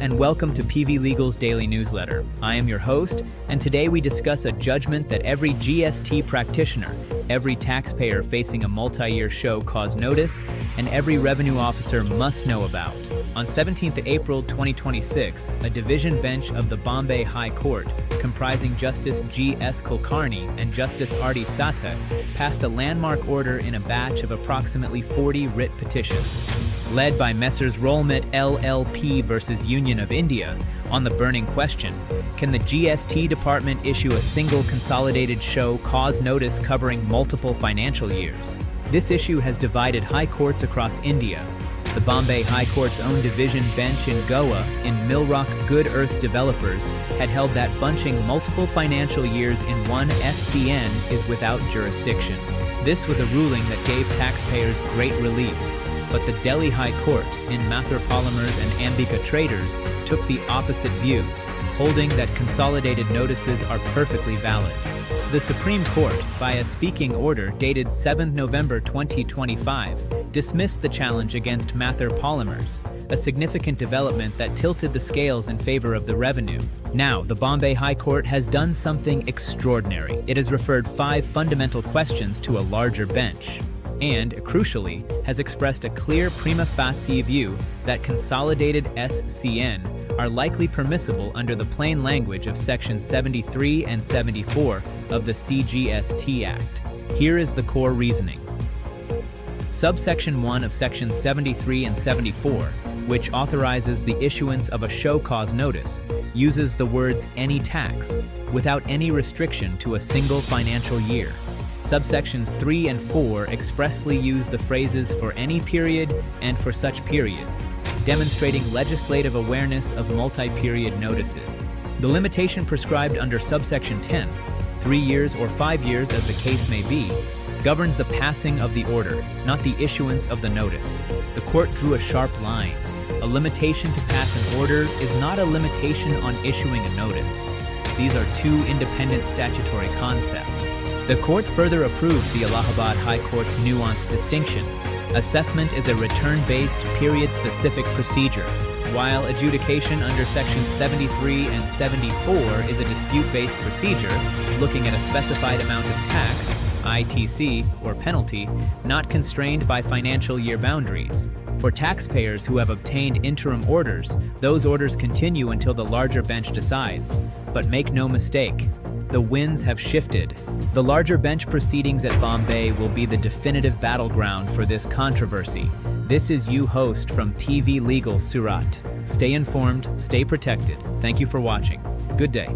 and welcome to PV Legal's daily newsletter. I am your host, and today we discuss a judgment that every GST practitioner, every taxpayer facing a multi-year show cause notice, and every revenue officer must know about. On 17th April 2026, a division bench of the Bombay High Court, comprising Justice G.S. Kulkarni and Justice R.D. Sata, passed a landmark order in a batch of approximately 40 writ petitions. Led by Messrs. Rolmet LLP versus Union of India, on the burning question, can the GST department issue a single consolidated show cause notice covering multiple financial years? This issue has divided high courts across India. The Bombay High Court's own division bench in Goa, in Milroc Good Earth Developers, had held that bunching multiple financial years in one SCN is without jurisdiction. This was a ruling that gave taxpayers great relief. But the Delhi High Court, in Mathur Polymers and Ambika Traders, took the opposite view, holding that consolidated notices are perfectly valid. The Supreme Court, by a speaking order dated 7 November 2025, dismissed the challenge against Mathur Polymers, a significant development that tilted the scales in favor of the revenue. Now, the Bombay High Court has done something extraordinary. It has referred 5 fundamental questions to a larger bench, and, crucially, has expressed a clear prima facie view that consolidated SCN are likely permissible under the plain language of Section 73 and 74 of the CGST Act. Here is the core reasoning. Subsection 1 of Section 73 and 74, which authorizes the issuance of a show cause notice, uses the words "any tax" without any restriction to a single financial year. Subsections 3 and 4 expressly use the phrases "for any period" and "for such periods," demonstrating legislative awareness of multi-period notices. The limitation prescribed under subsection 10, 3 years or 5 years as the case may be, governs the passing of the order, not the issuance of the notice. The court drew a sharp line. A limitation to pass an order is not a limitation on issuing a notice. These are two independent statutory concepts. The court further approved the Allahabad High Court's nuanced distinction. Assessment is a return-based, period-specific procedure, while adjudication under Sections 73 and 74 is a dispute-based procedure looking at a specified amount of tax, ITC, or penalty, not constrained by financial year boundaries. For taxpayers who have obtained interim orders, those orders continue until the larger bench decides. But make no mistake, the winds have shifted. The larger bench proceedings at Bombay will be the definitive battleground for this controversy. This is you host from PV Legal Surat. Stay informed, stay protected. Thank you for watching. Good day.